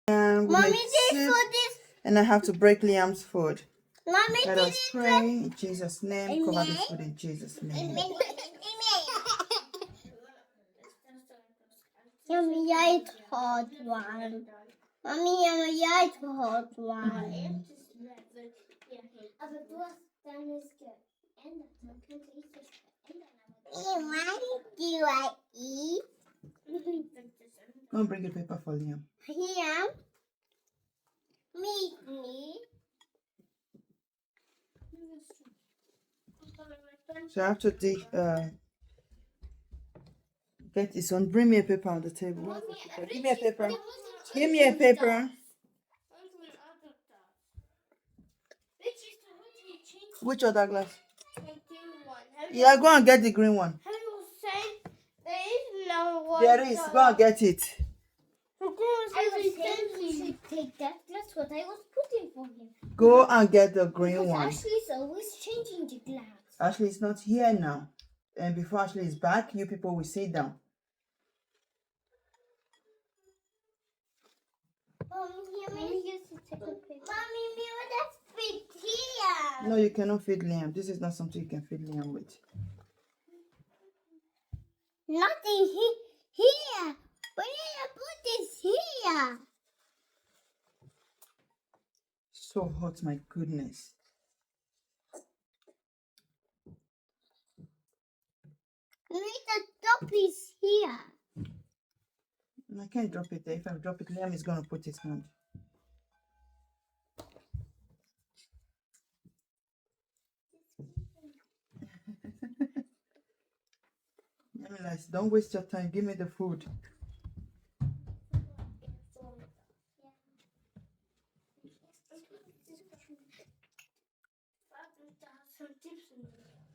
And we Mommy, make this soup, food is. and I have to break Liam's food. Mommy, Let this us is. pray in Jesus' name. Cover this Amen. food in Jesus' name. Amen. Mommy, I hot one. Mommy, I hot one. Do I eat? Go and bring a paper for Liam. Here. Me. So I have to get this one. Bring me a paper on the table. Where's the paper? Give me a paper. Give me a paper. Which other glass? Yeah, go and get the green one. There is. Go and get it. I was saying he should take that. That's what I was putting for him. Go and get the green one. Ashley's always changing the glass. Ashley is not here now. And before Ashley is back, you people will sit down. Mommy, that's fit here. No, you cannot feed Liam. This is not something you can feed Liam with. Nothing here. We need to put this here. So hot, my goodness. We need to drop this here. I can't drop it there. If I drop it, Liam is going to put his hand. Don't waste your time. Give me the food.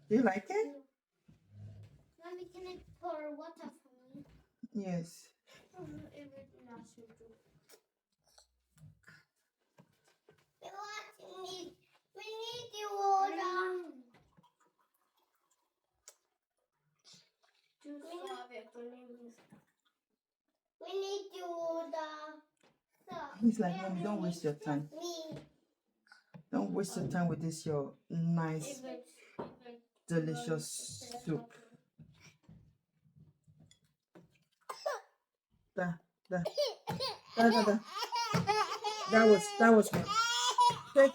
Do you like it? Mommy, can I pour water for me? Yes. We need the water. We need the water. He's like, Mommy, don't waste your time. Me. Don't waste your time with this, your nice, delicious soup. Da. That was good. Take.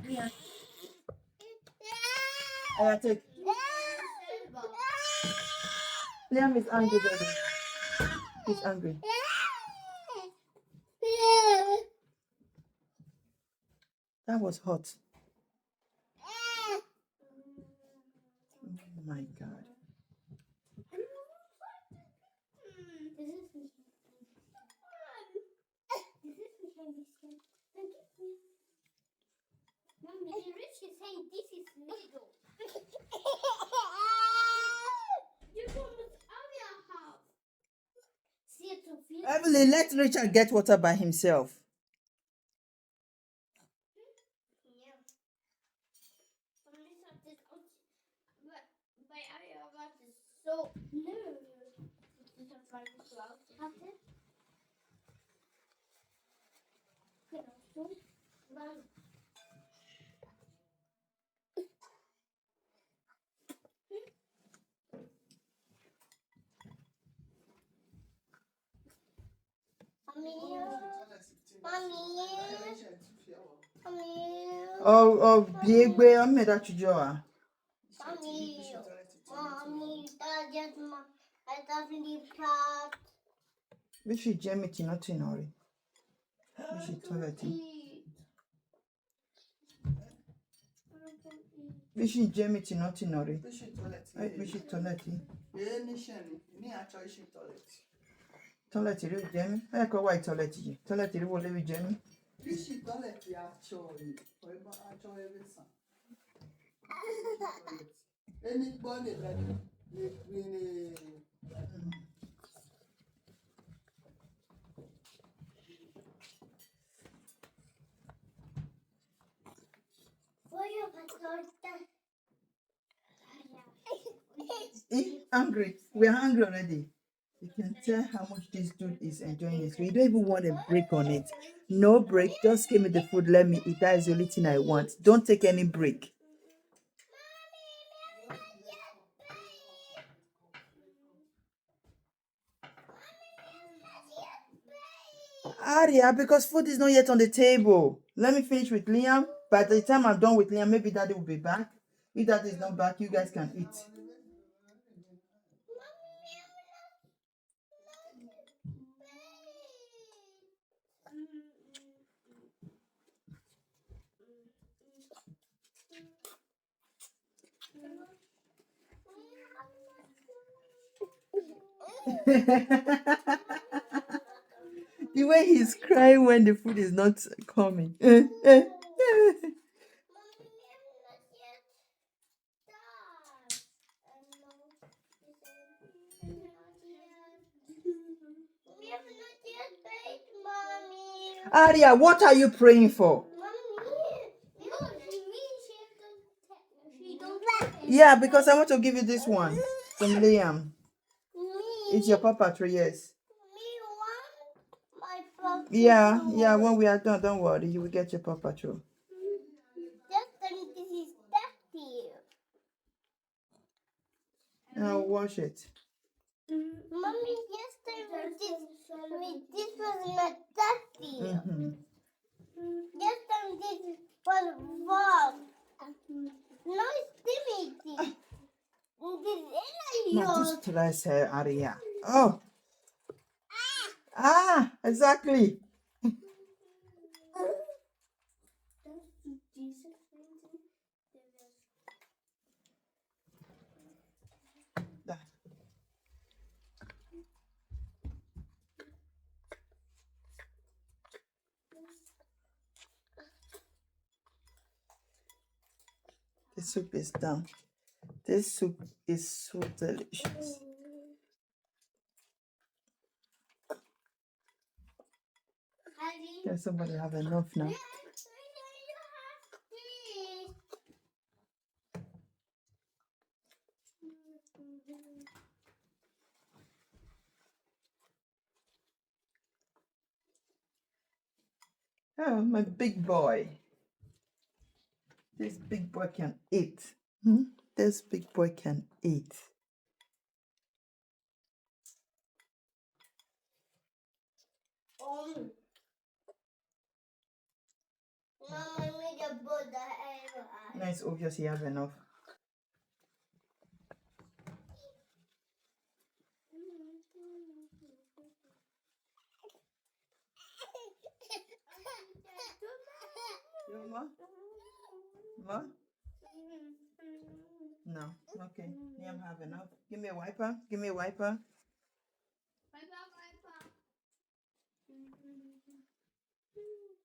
Yeah. Take. Liam is angry, baby. He's angry. That was hot. Oh my God. Mommy, Rich is saying this is legal. Evelyn, let Richard get water by himself. Oh, Biegbe, I'm made that you are. Mommy, that doesn't need cat. We should jam it, not in hurry. We should toilet. We should jam it, not in hurry. We should toilet. Toilet, you jam. I go white toilet. Toilet, you will leave jam. We should toilet, actually. Anybody that angry. We are hungry already. You can tell how much this dude is enjoying it. You don't even want a break on it. No break. Just give me the food. Let me eat. That is the only thing I want. Don't take any break. Aria, because food is not yet on the table. Let me finish with Liam. By the time I'm done with Liam, maybe Daddy will be back. If Daddy is not back, you guys can eat. The way he's crying when the food is not coming. Aria, what are you praying for? Yeah, because I want to give you this one from Liam. It's your Paw Patrol, yes. Yeah, when we are done, don't worry, you will get your Paw Patrol. I'll wash it. Mommy, yesterday this was not dirty. Yesterday this was warm. No, it's Timmy. Now just stress her, Aria. Oh. Exactly. The soup is done. This soup is so delicious. Can somebody have enough now? Oh, my big boy. This big boy can eat. This big boy can eat. No, it's obvious you have enough. Ma? No. Okay. Liam have enough. Give me a wiper. Give me a wiper.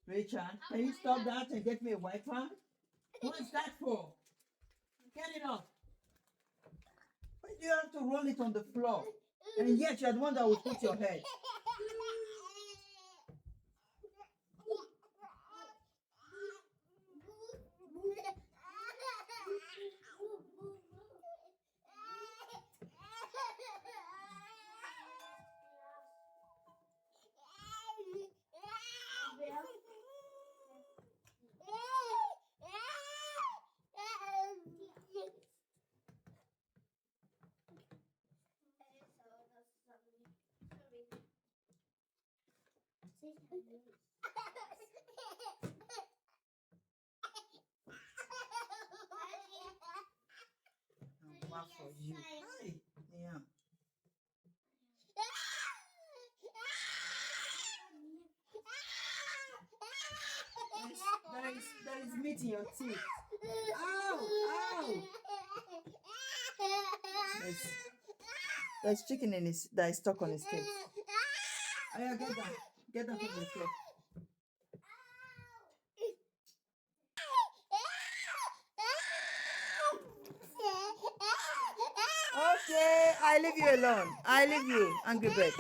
Richard, can you stop that and get me a wiper? What is that for? Get it off. Why do you have to roll it on the floor? And yet you're the one that will put your head. For you. Hi. Yeah. There is meat in your teeth. Ow! There's chicken in his that is stuck on his teeth. Oh, yeah, get that from the floor. Okay, I leave you alone. I leave you, angry bird.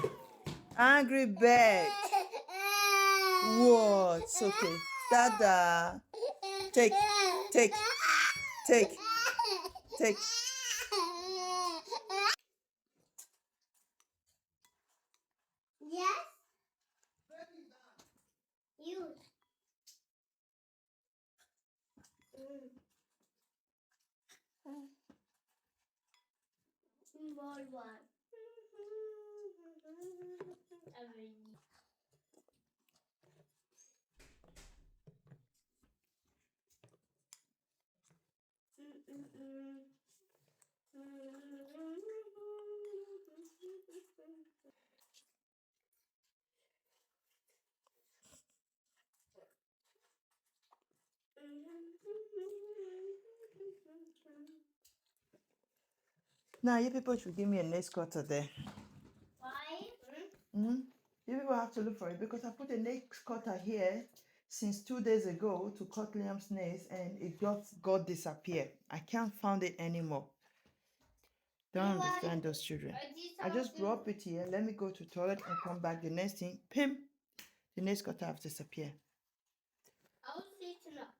Angry bird. What? It's okay. Dada. Take. small one. Now, you people should give me a nail cutter there. Why? You people have to look for it because I put a nail cutter here since 2 days ago to cut Liam's nails and it just got disappeared. I can't find it anymore. Don't understand those children. I just drop it here. Let me go to toilet and come back. The next thing, pim, the nail cutter has disappeared. I'll see it enough.